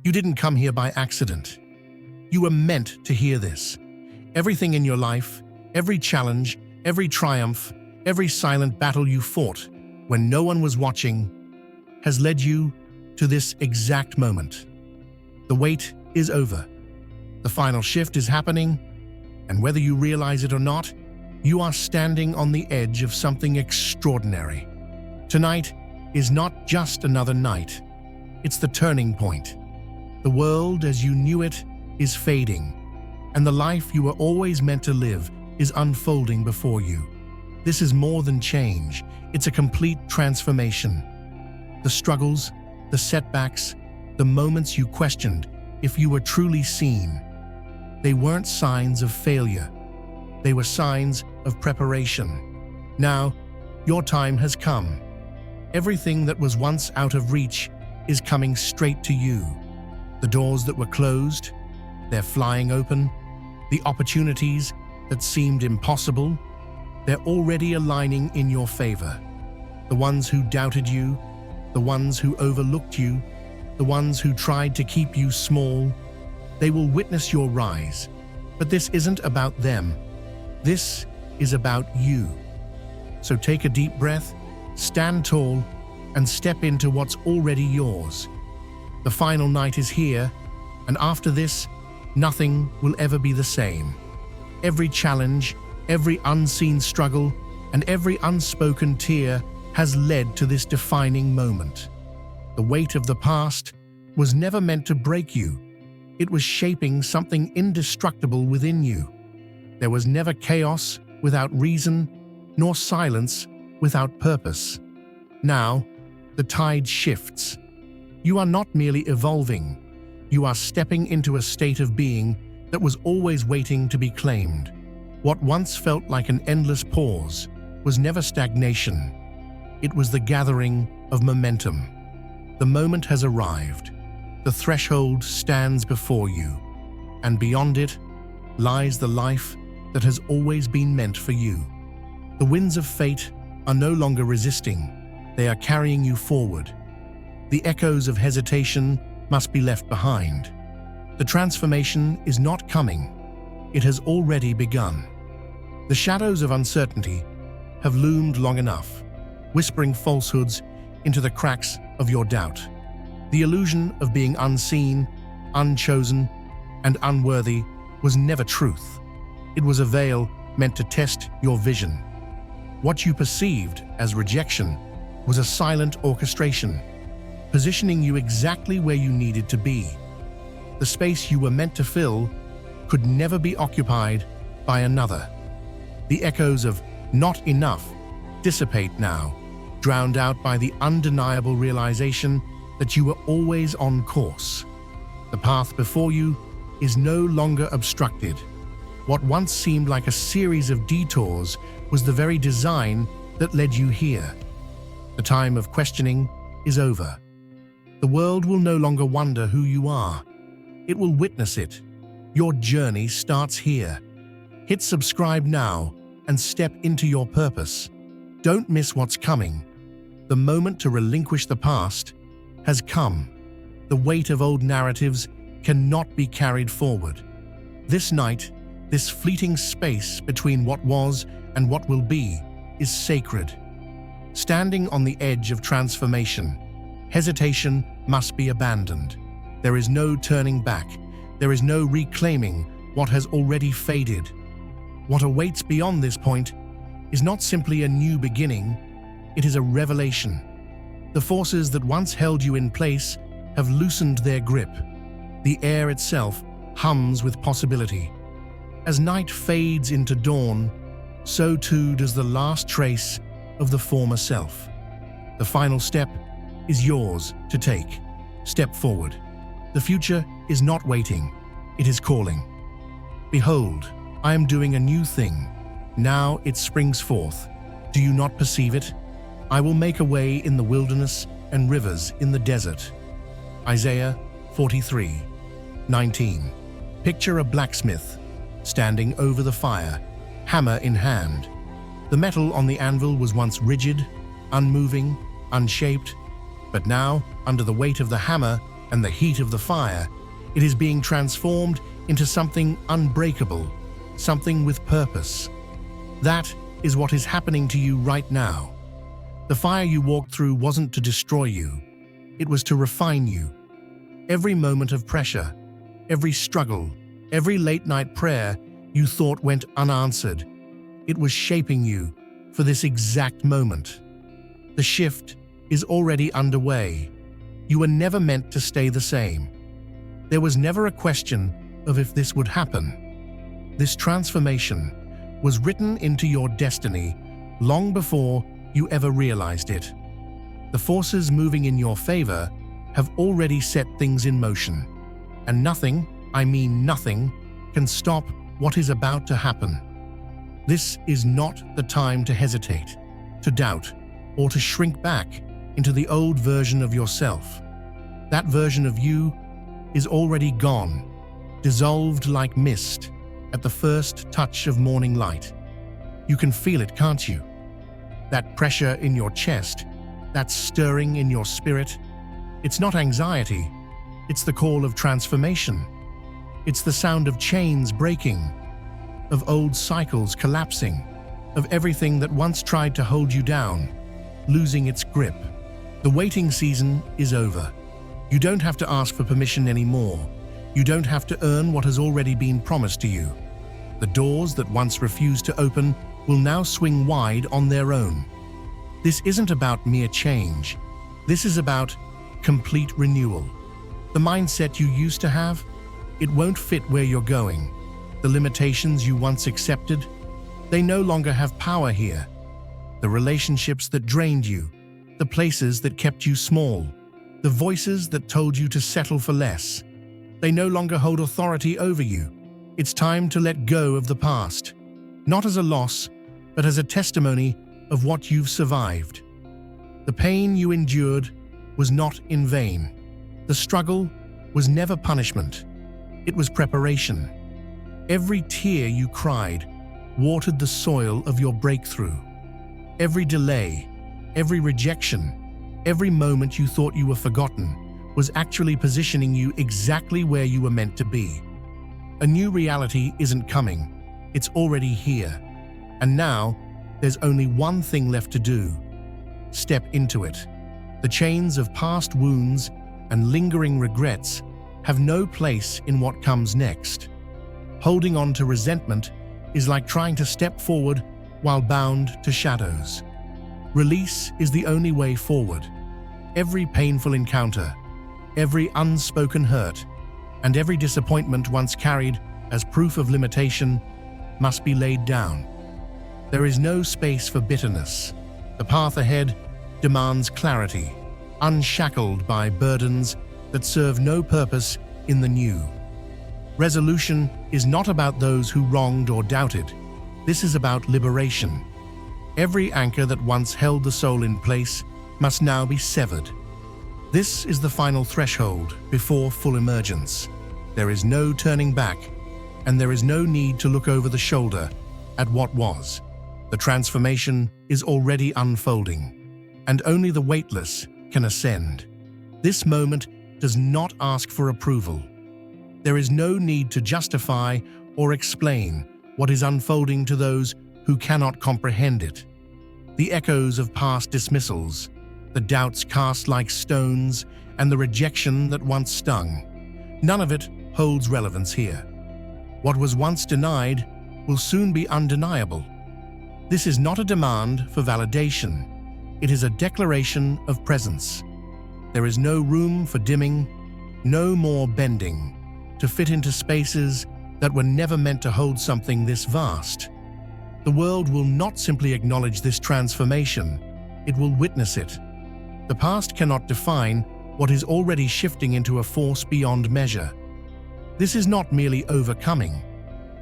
You didn't come here by accident. You were meant to hear this. Everything in your life, every challenge, every triumph, every silent battle you fought when no one was watching has led you to this exact moment. The wait is over. The final shift is happening, and whether you realize it or not, you are standing on the edge of something extraordinary. Tonight is not just another night. It's the turning point. The world as you knew it is fading, and the life you were always meant to live is unfolding before you. This is more than change. It's a complete transformation. The struggles, the setbacks, the moments you questioned if you were truly seen, they weren't signs of failure. They were signs of preparation. Now, your time has come. Everything that was once out of reach is coming straight to you. The doors that were closed, they're flying open. The opportunities that seemed impossible, they're already aligning in your favor. The ones who doubted you, the ones who overlooked you, the ones who tried to keep you small, they will witness your rise. But this isn't about them. This is about you. So take a deep breath, stand tall, and step into what's already yours. The final night is here, and after this, nothing will ever be the same. Every challenge, every unseen struggle, and every unspoken tear has led to this defining moment. The weight of the past was never meant to break you. It was shaping something indestructible within you. There was never chaos without reason, nor silence without purpose. Now, the tide shifts. You are not merely evolving. You are stepping into a state of being that was always waiting to be claimed. What once felt like an endless pause was never stagnation. It was the gathering of momentum. The moment has arrived. The threshold stands before you, and beyond it lies the life that has always been meant for you. The winds of fate are no longer resisting. They are carrying you forward. The echoes of hesitation must be left behind. The transformation is not coming. It has already begun. The shadows of uncertainty have loomed long enough, whispering falsehoods into the cracks of your doubt. The illusion of being unseen, unchosen, and unworthy was never truth. It was a veil meant to test your vision. What you perceived as rejection was a silent orchestration, positioning you exactly where you needed to be. The space you were meant to fill could never be occupied by another. The echoes of "not enough" dissipate now, drowned out by the undeniable realization that you were always on course. The path before you is no longer obstructed. What once seemed like a series of detours was the very design that led you here. The time of questioning is over. The world will no longer wonder who you are. It will witness it. Your journey starts here. Hit subscribe now and step into your purpose. Don't miss what's coming. The moment to relinquish the past has come. The weight of old narratives cannot be carried forward. This night, this fleeting space between what was and what will be, is sacred. Standing on the edge of transformation, hesitation must be abandoned. There is no turning back. There is no reclaiming what has already faded. What awaits beyond this point is not simply a new beginning, it is a revelation. The forces that once held you in place have loosened their grip. The air itself hums with possibility. As night fades into dawn, so too does the last trace of the former self. The final step is yours to take. Step forward. The future is not waiting, it is calling. Behold, I am doing a new thing. Now it springs forth. Do you not perceive it? I will make a way in the wilderness and rivers in the desert. Isaiah 43:19. Picture a blacksmith standing over the fire, hammer in hand. The metal on the anvil was once rigid, unmoving, unshaped, but now, under the weight of the hammer and the heat of the fire, it is being transformed into something unbreakable, something with purpose. That is what is happening to you right now. The fire you walked through wasn't to destroy you. It was to refine you. Every moment of pressure, every struggle, every late-night prayer you thought went unanswered, it was shaping you for this exact moment. The shift is already underway. You were never meant to stay the same. There was never a question of if this would happen. This transformation was written into your destiny long before you ever realized it. The forces moving in your favor have already set things in motion, and nothing, I mean nothing, can stop what is about to happen. This is not the time to hesitate, to doubt, or to shrink back into the old version of yourself. That version of you is already gone, dissolved like mist at the first touch of morning light. You can feel it, can't you? That pressure in your chest, that stirring in your spirit. It's not anxiety, it's the call of transformation. It's the sound of chains breaking, of old cycles collapsing, of everything that once tried to hold you down, losing its grip. The waiting season is over. You don't have to ask for permission anymore. You don't have to earn what has already been promised to you. The doors that once refused to open will now swing wide on their own. This isn't about mere change. This is about complete renewal. The mindset you used to have, it won't fit where you're going. The limitations you once accepted, they no longer have power here. The relationships that drained you, the places that kept you small, the voices that told you to settle for less, they no longer hold authority over you. It's time to let go of the past, not as a loss, but as a testimony of what you've survived. The pain you endured was not in vain. The struggle was never punishment. It was preparation. Every tear you cried watered the soil of your breakthrough. Every delay, every rejection, every moment you thought you were forgotten was actually positioning you exactly where you were meant to be. A new reality isn't coming, it's already here. And now, there's only one thing left to do. Step into it. The chains of past wounds and lingering regrets have no place in what comes next. Holding on to resentment is like trying to step forward while bound to shadows. Release is the only way forward. Every painful encounter, every unspoken hurt, and every disappointment once carried as proof of limitation must be laid down. There is no space for bitterness. The path ahead demands clarity, unshackled by burdens that serve no purpose in the new. Resolution is not about those who wronged or doubted. This is about liberation. Every anchor that once held the soul in place must now be severed. This is the final threshold before full emergence. There is no turning back, and there is no need to look over the shoulder at what was. The transformation is already unfolding, and only the weightless can ascend. This moment does not ask for approval. There is no need to justify or explain what is unfolding to those who cannot comprehend it. The echoes of past dismissals, the doubts cast like stones, and the rejection that once stung, none of it holds relevance here. What was once denied will soon be undeniable. This is not a demand for validation. It is a declaration of presence. There is no room for dimming, no more bending, to fit into spaces that were never meant to hold something this vast. The world will not simply acknowledge this transformation, it will witness it. The past cannot define what is already shifting into a force beyond measure. This is not merely overcoming.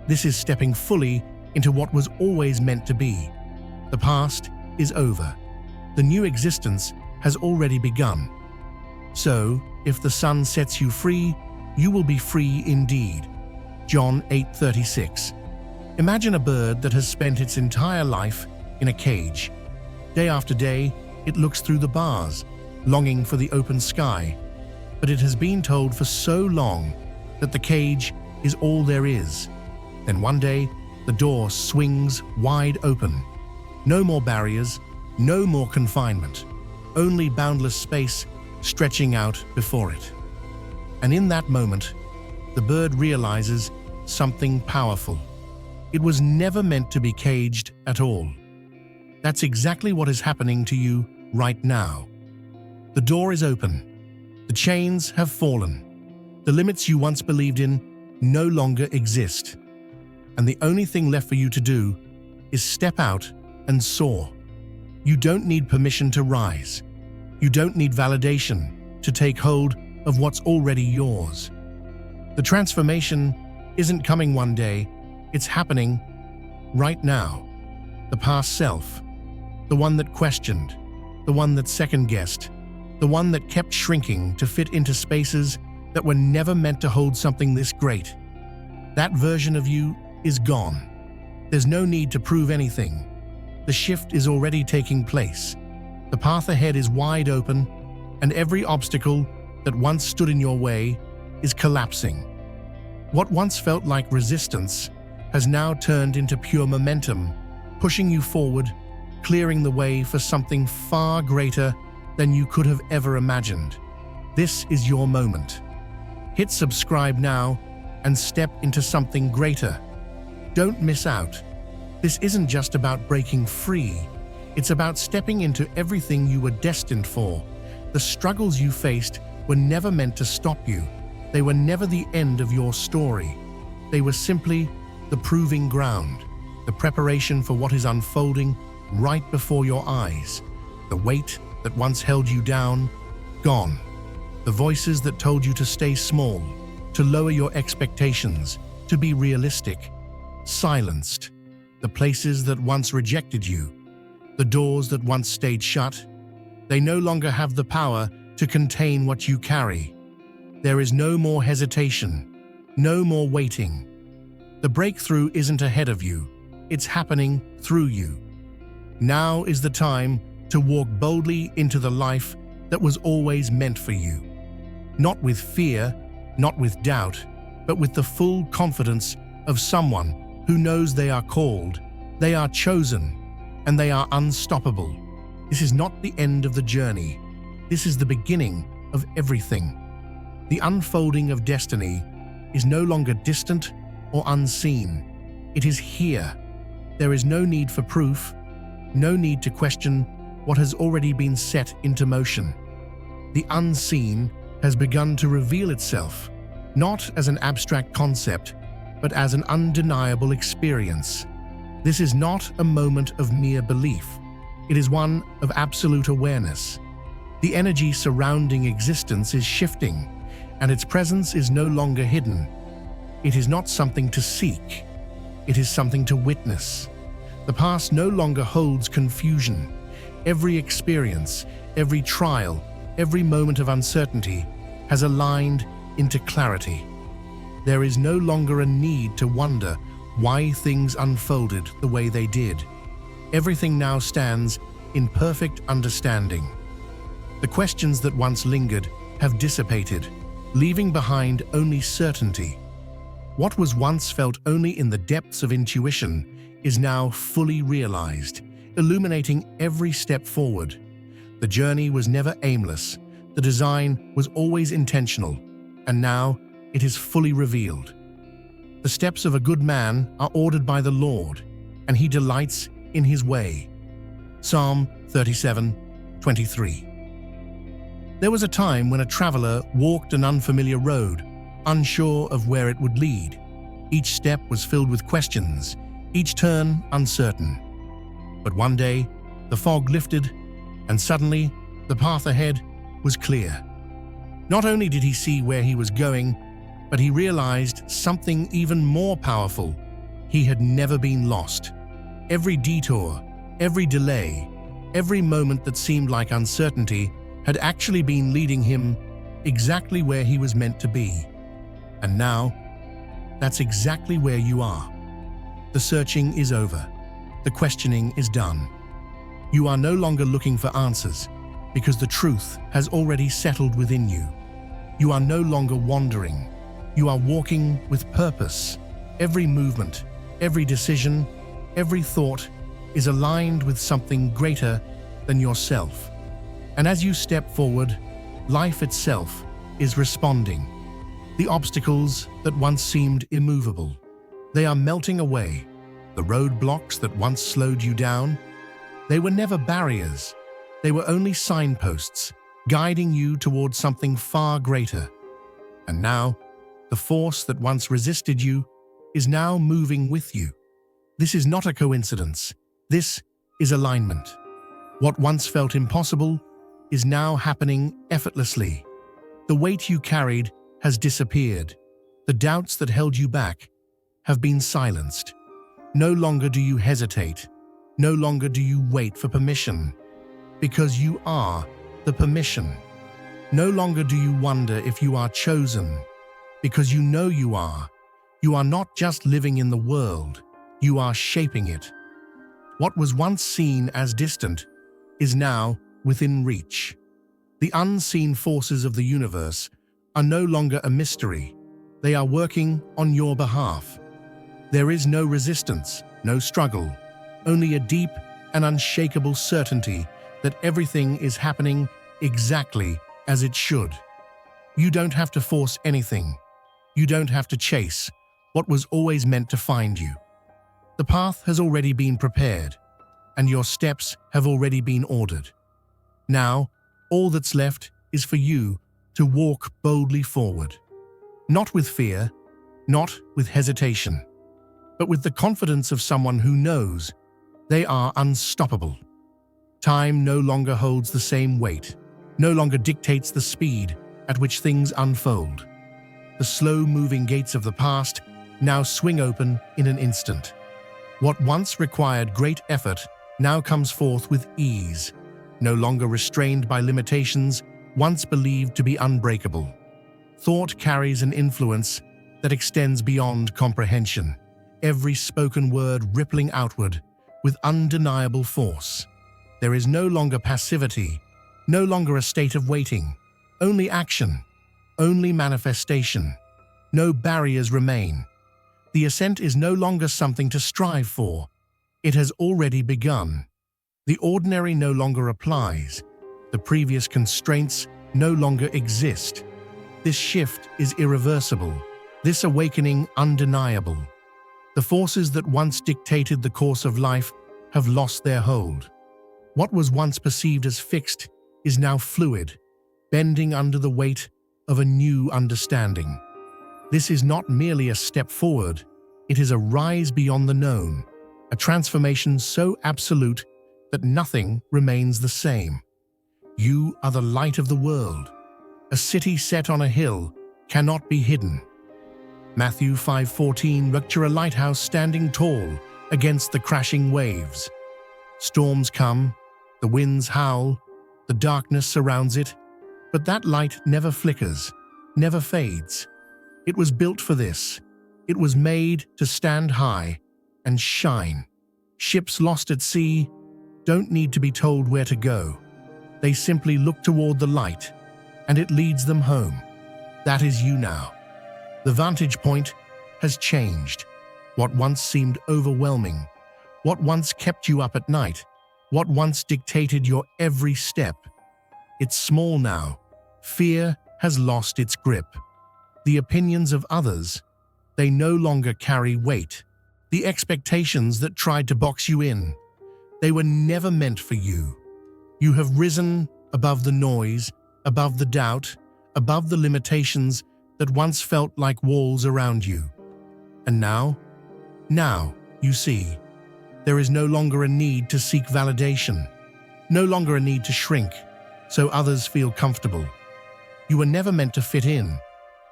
This is stepping fully into what was always meant to be. The past is over. The new existence has already begun. So, if the sun sets you free, you will be free indeed. John 8:36. Imagine a bird that has spent its entire life in a cage. Day after day, it looks through the bars, longing for the open sky. but it has been told for so long that the cage is all there is. Then one day, the door swings wide open. No more barriers, no more confinement, only boundless space stretching out before it. And in that moment, the bird realizes something powerful. It was never meant to be caged at all. That's exactly what is happening to you right now. The door is open. The chains have fallen. The limits you once believed in no longer exist. And the only thing left for you to do is step out and soar. You don't need permission to rise. You don't need validation to take hold of what's already yours. The transformation isn't coming one day, it's happening right now. The past self, the one that questioned, the one that second-guessed, the one that kept shrinking to fit into spaces that were never meant to hold something this great. That version of you is gone. There's no need to prove anything. The shift is already taking place. The path ahead is wide open, and every obstacle that once stood in your way is collapsing. What once felt like resistance has now turned into pure momentum, pushing you forward, clearing the way for something far greater than you could have ever imagined. This is your moment. Hit subscribe now and step into something greater. Don't miss out. This isn't just about breaking free. It's about stepping into everything you were destined for. The struggles you faced were never meant to stop you. They were never the end of your story. They were simply the proving ground, the preparation for what is unfolding right before your eyes. The weight that once held you down, gone. The voices that told you to stay small, to lower your expectations, to be realistic, silenced. The places that once rejected you, the doors that once stayed shut, they no longer have the power to contain what you carry. There is no more hesitation, no more waiting. The breakthrough isn't ahead of you, it's happening through you. Now is the time to walk boldly into the life that was always meant for you. Not with fear, not with doubt, but with the full confidence of someone who knows they are called, they are chosen, and they are unstoppable. This is not the end of the journey. This is the beginning of everything. The unfolding of destiny is no longer distant or unseen. It is here. There is no need for proof, no need to question what has already been set into motion. The unseen has begun to reveal itself, not as an abstract concept, but as an undeniable experience. This is not a moment of mere belief. It is one of absolute awareness. The energy surrounding existence is shifting, and its presence is no longer hidden. It is not something to seek. It is something to witness. The past no longer holds confusion. Every experience, every trial, every moment of uncertainty has aligned into clarity. There is no longer a need to wonder why things unfolded the way they did. Everything now stands in perfect understanding. The questions that once lingered have dissipated, leaving behind only certainty. What was once felt only in the depths of intuition is now fully realized, illuminating every step forward. The journey was never aimless, the design was always intentional, and now it is fully revealed. The steps of a good man are ordered by the Lord, and he delights in his way. Psalm 37:23. There was a time when a traveler walked an unfamiliar road, unsure of where it would lead. Each step was filled with questions, each turn uncertain. But one day, the fog lifted, and suddenly, the path ahead was clear. Not only did he see where he was going, but he realized something even more powerful. He had never been lost. Every detour, every delay, every moment that seemed like uncertainty had actually been leading him exactly where he was meant to be. And now, that's exactly where you are. The searching is over. The questioning is done. You are no longer looking for answers, because the truth has already settled within you. You are no longer wandering. You are walking with purpose. Every movement, every decision, every thought is aligned with something greater than yourself. And as you step forward, life itself is responding. The obstacles that once seemed immovable, they are melting away. The roadblocks that once slowed you down, they were never barriers. They were only signposts, guiding you towards something far greater. And now, the force that once resisted you is now moving with you. This is not a coincidence. This is alignment. What once felt impossible is now happening effortlessly. The weight you carried has disappeared. The doubts that held you back have been silenced. No longer do you hesitate. No longer do you wait for permission, because you are the permission. No longer do you wonder if you are chosen, because you know you are. You are not just living in the world, you are shaping it. What was once seen as distant is now within reach. The unseen forces of the universe are no longer a mystery. They are working on your behalf. There is no resistance, no struggle, only a deep and unshakable certainty that everything is happening exactly as it should. You don't have to force anything. You don't have to chase what was always meant to find you. The path has already been prepared, and your steps have already been ordered. Now, all that's left is for you to walk boldly forward. Not with fear, not with hesitation, but with the confidence of someone who knows they are unstoppable. Time no longer holds the same weight, no longer dictates the speed at which things unfold. The slow-moving gates of the past now swing open in an instant. What once required great effort now comes forth with ease, no longer restrained by limitations once believed to be unbreakable. Thought carries an influence that extends beyond comprehension, every spoken word rippling outward with undeniable force. There is no longer passivity, no longer a state of waiting, only action, only manifestation. No barriers remain. The ascent is no longer something to strive for. It has already begun. The ordinary no longer applies. The previous constraints no longer exist. This shift is irreversible, this awakening undeniable. The forces that once dictated the course of life have lost their hold. What was once perceived as fixed is now fluid, bending under the weight of a new understanding. This is not merely a step forward, it is a rise beyond the known, a transformation so absolute that nothing remains the same. You are the light of the world. A city set on a hill cannot be hidden. Matthew 5:14, picture a lighthouse standing tall against the crashing waves. Storms come, the winds howl, the darkness surrounds it, but that light never flickers, never fades. It was built for this. It was made to stand high and shine. Ships lost at sea don't need to be told where to go. They simply look toward the light, and it leads them home. That is you now. The vantage point has changed. What once seemed overwhelming, what once kept you up at night, what once dictated your every step, it's small now. Fear has lost its grip. The opinions of others, they no longer carry weight. The expectations that tried to box you in, they were never meant for you. You have risen above the noise, above the doubt, above the limitations that once felt like walls around you. And now, you see, there is no longer a need to seek validation, no longer a need to shrink so others feel comfortable. You were never meant to fit in.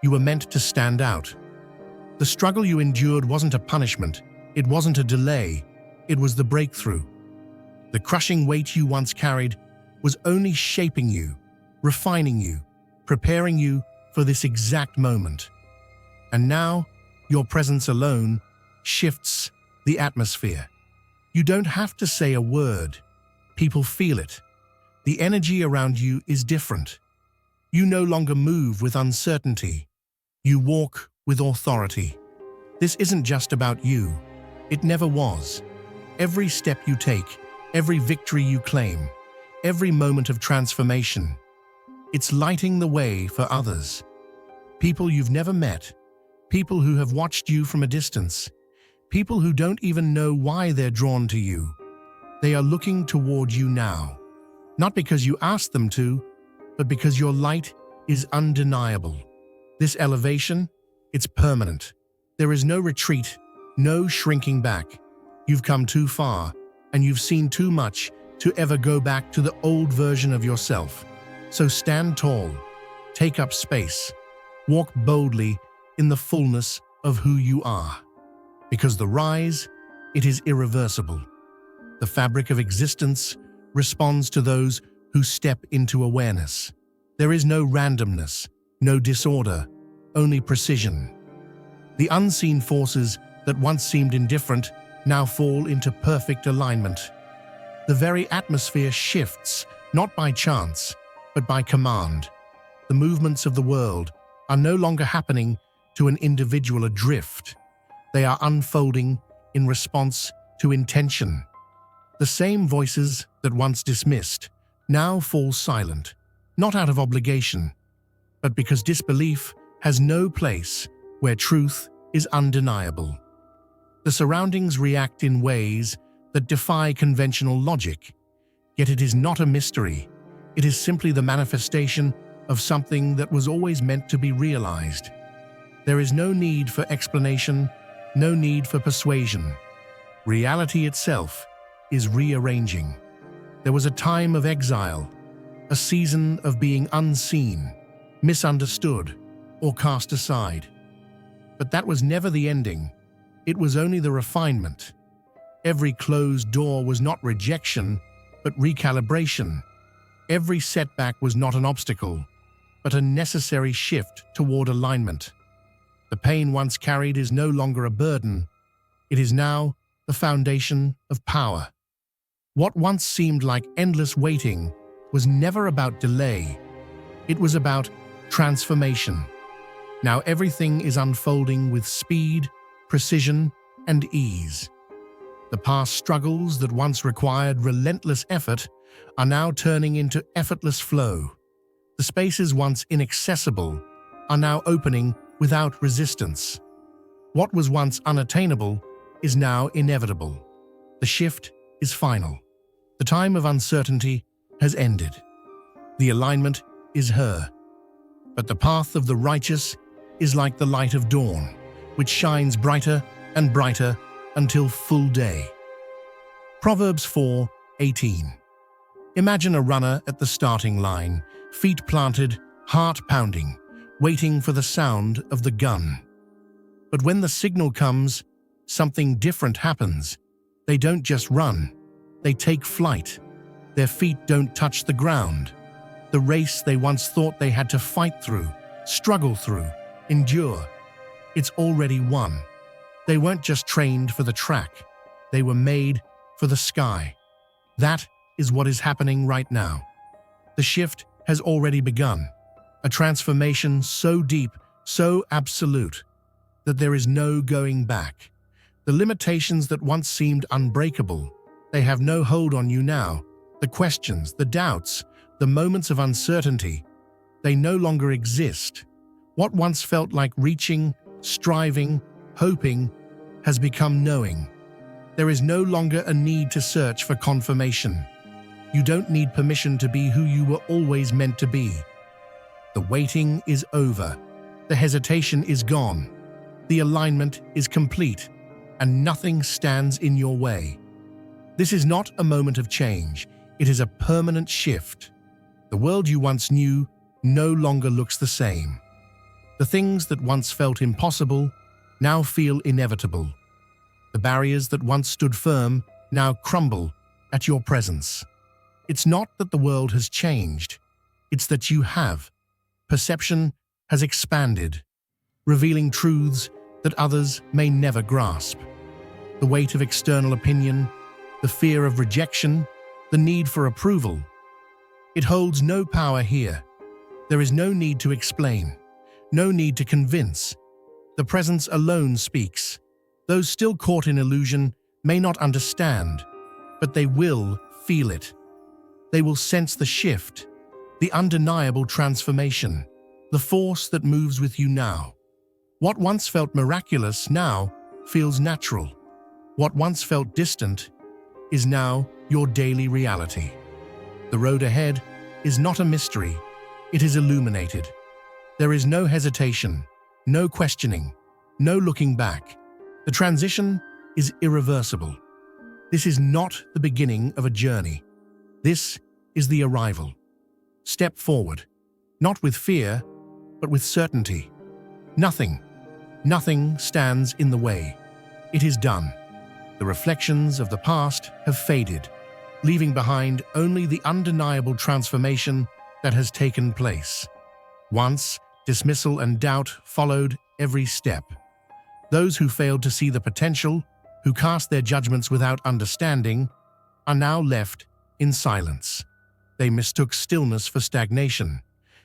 You were meant to stand out. The struggle you endured wasn't a punishment. It wasn't a delay. It was the breakthrough. The crushing weight you once carried was only shaping you, refining you, preparing you for this exact moment. And now, your presence alone shifts the atmosphere. You don't have to say a word. People feel it. The energy around you is different. You no longer move with uncertainty. You walk with authority. This isn't just about you. It never was. Every step you take, every victory you claim, every moment of transformation, it's lighting the way for others. People you've never met, people who have watched you from a distance, people who don't even know why they're drawn to you. They are looking toward you now, not because you asked them to, but because your light is undeniable. This elevation, it's permanent. There is no retreat, no shrinking back. You've come too far, and you've seen too much to ever go back to the old version of yourself. So stand tall, take up space, walk boldly in the fullness of who you are. Because the rise, it is irreversible. The fabric of existence responds to those who step into awareness. There is no randomness, no disorder, only precision. The unseen forces that once seemed indifferent now fall into perfect alignment. The very atmosphere shifts, not by chance, but by command. The movements of the world are no longer happening to an individual adrift. They are unfolding in response to intention. The same voices that once dismissed now fall silent, not out of obligation, but because disbelief has no place where truth is undeniable. The surroundings react in ways that defy conventional logic, yet it is not a mystery. It is simply the manifestation of something that was always meant to be realized. There is no need for explanation, no need for persuasion. Reality itself is rearranging. There was a time of exile, a season of being unseen, misunderstood, or cast aside. But that was never the ending. It was only the refinement. Every closed door was not rejection, but recalibration. Every setback was not an obstacle, but a necessary shift toward alignment. The pain once carried is no longer a burden. It is now the foundation of power. What once seemed like endless waiting was never about delay. It was about transformation. Now everything is unfolding with speed, precision, and ease. The past struggles that once required relentless effort are now turning into effortless flow. The spaces once inaccessible are now opening without resistance. What was once unattainable is now inevitable. The shift is final. The time of uncertainty has ended. The alignment is her. But the path of the righteous is like the light of dawn, which shines brighter and brighter until full day. Proverbs 4:18. Imagine a runner at the starting line, feet planted, heart pounding, waiting for the sound of the gun. But when the signal comes, something different happens. They don't just run, they take flight. Their feet don't touch the ground. The race they once thought they had to fight through, struggle through, endure, it's already won. They weren't just trained for the track, they were made for the sky. That is what is happening right now. The shift has already begun, a transformation so deep, so absolute, that there is no going back. The limitations that once seemed unbreakable, they have no hold on you now. The questions, the doubts, the moments of uncertainty, they no longer exist. What once felt like reaching, striving, hoping, has become knowing. There is no longer a need to search for confirmation. You don't need permission to be who you were always meant to be. The waiting is over. The hesitation is gone. The alignment is complete, and nothing stands in your way. This is not a moment of change. It is a permanent shift. The world you once knew no longer looks the same. The things that once felt impossible now feel inevitable. The barriers that once stood firm now crumble at your presence. It's not that the world has changed. It's that you have. Perception has expanded, revealing truths that others may never grasp. The weight of external opinion, the fear of rejection, the need for approval. It holds no power here. There is no need to explain, no need to convince. The presence alone speaks. Those still caught in illusion may not understand, but they will feel it. They will sense the shift, the undeniable transformation, the force that moves with you now. What once felt miraculous now feels natural. What once felt distant is now your daily reality. The road ahead is not a mystery, it is illuminated. There is no hesitation, no questioning, no looking back. The transition is irreversible. This is not the beginning of a journey. This is the arrival. Step forward, not with fear, but with certainty. Nothing stands in the way. It is done. The reflections of the past have faded, leaving behind only the undeniable transformation that has taken place. Once, dismissal and doubt followed every step. Those who failed to see the potential, who cast their judgments without understanding, are now left in silence. They mistook stillness for stagnation,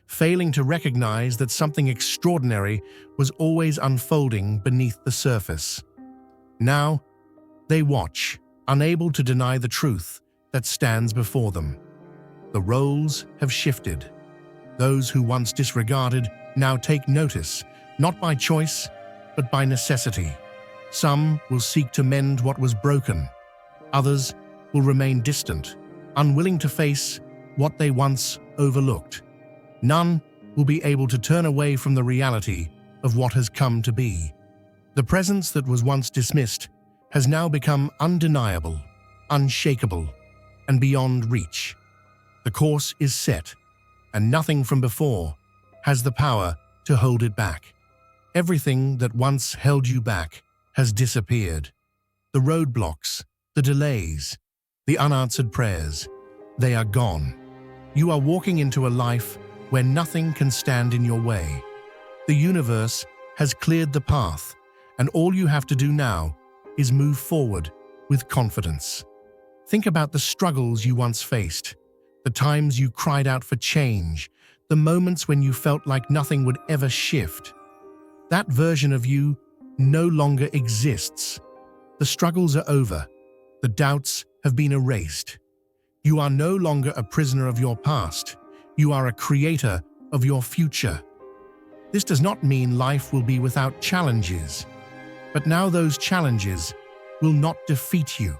failing to recognize that something extraordinary was always unfolding beneath the surface. Now, they watch, unable to deny the truth that stands before them. The roles have shifted. Those who once disregarded now take notice, not by choice, but by necessity. Some will seek to mend what was broken. Others will remain distant, unwilling to face what they once overlooked. None will be able to turn away from the reality of what has come to be. The presence that was once dismissed has now become undeniable, unshakable, and beyond reach. The course is set, and nothing from before has the power to hold it back. Everything that once held you back has disappeared. The roadblocks, the delays, the unanswered prayers, they are gone. You are walking into a life where nothing can stand in your way. The universe has cleared the path, and all you have to do now is move forward with confidence. Think about the struggles you once faced, the times you cried out for change, the moments when you felt like nothing would ever shift. That version of you no longer exists. The struggles are over. The doubts have been erased. You are no longer a prisoner of your past. You are a creator of your future. This does not mean life will be without challenges, but now those challenges will not defeat you.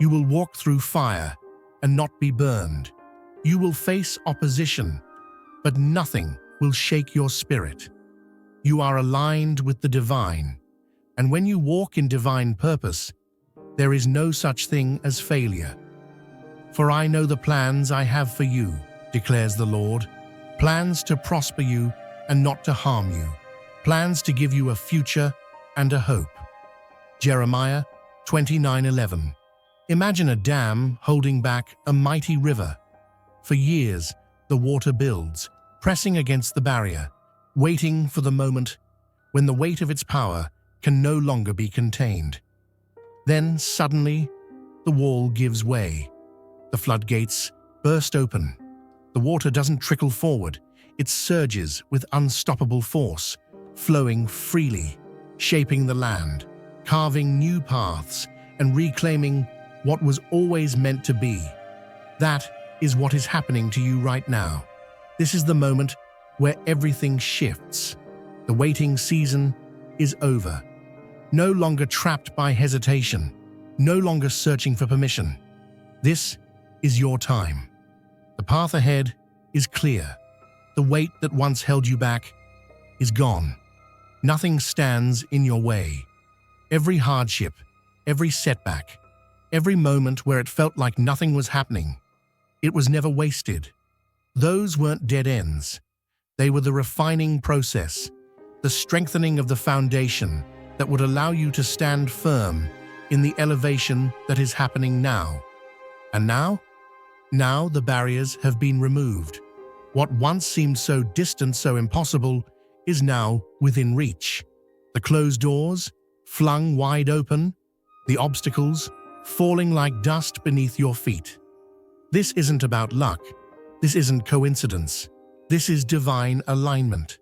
You will walk through fire and not be burned. You will face opposition, but nothing will shake your spirit. You are aligned with the divine, and when you walk in divine purpose, there is no such thing as failure. For I know the plans I have for you, declares the Lord, plans to prosper you and not to harm you, plans to give you a future and a hope. Jeremiah 29:11. Imagine a dam holding back a mighty river. For years, the water builds, pressing against the barrier, waiting for the moment when the weight of its power can no longer be contained. Then, suddenly, the wall gives way. The floodgates burst open. The water doesn't trickle forward, it surges with unstoppable force, flowing freely, shaping the land, carving new paths, and reclaiming what was always meant to be. That is what is happening to you right now. This is the moment where everything shifts. The waiting season is over. No longer trapped by hesitation, no longer searching for permission. This is your time. The path ahead is clear. The weight that once held you back is gone. Nothing stands in your way. Every hardship, every setback, every moment where it felt like nothing was happening, it was never wasted. Those weren't dead ends. They were the refining process, the strengthening of the foundation that would allow you to stand firm in the elevation that is happening now. And now the barriers have been removed. What once seemed so distant, so impossible, is now within reach. The closed doors, flung wide open, the obstacles, falling like dust beneath your feet. This isn't about luck. This isn't coincidence. This is divine alignment.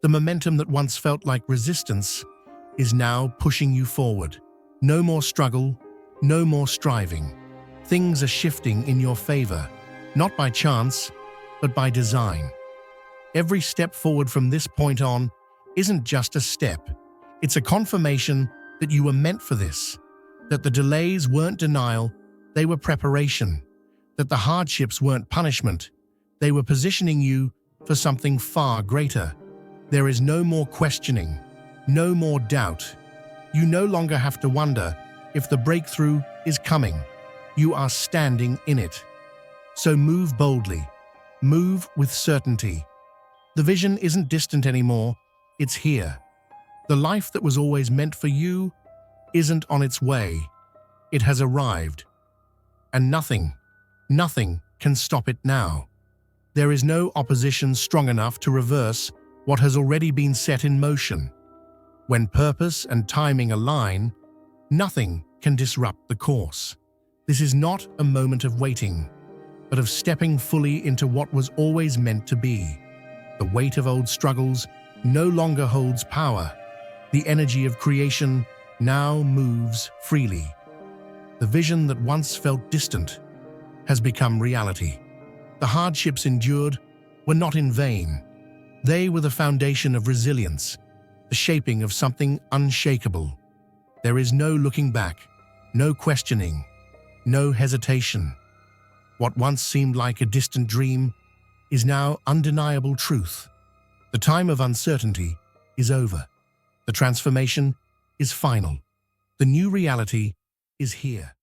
The momentum that once felt like resistance is now pushing you forward. No more struggle, no more striving. Things are shifting in your favor, not by chance, but by design. Every step forward from this point on isn't just a step. It's a confirmation that you were meant for this, that the delays weren't denial, they were preparation, that the hardships weren't punishment, they were positioning you for something far greater. There is no more questioning, no more doubt. You no longer have to wonder if the breakthrough is coming. You are standing in it. So move boldly, move with certainty. The vision isn't distant anymore, it's here. The life that was always meant for you isn't on its way. It has arrived. And nothing can stop it now. There is no opposition strong enough to reverse what has already been set in motion. When purpose and timing align, nothing can disrupt the course. This is not a moment of waiting, but of stepping fully into what was always meant to be. The weight of old struggles no longer holds power. The energy of creation now moves freely. The vision that once felt distant has become reality. The hardships endured were not in vain. They were the foundation of resilience, the shaping of something unshakable. There is no looking back, no questioning, no hesitation. What once seemed like a distant dream is now undeniable truth. The time of uncertainty is over. The transformation is final. The new reality is here.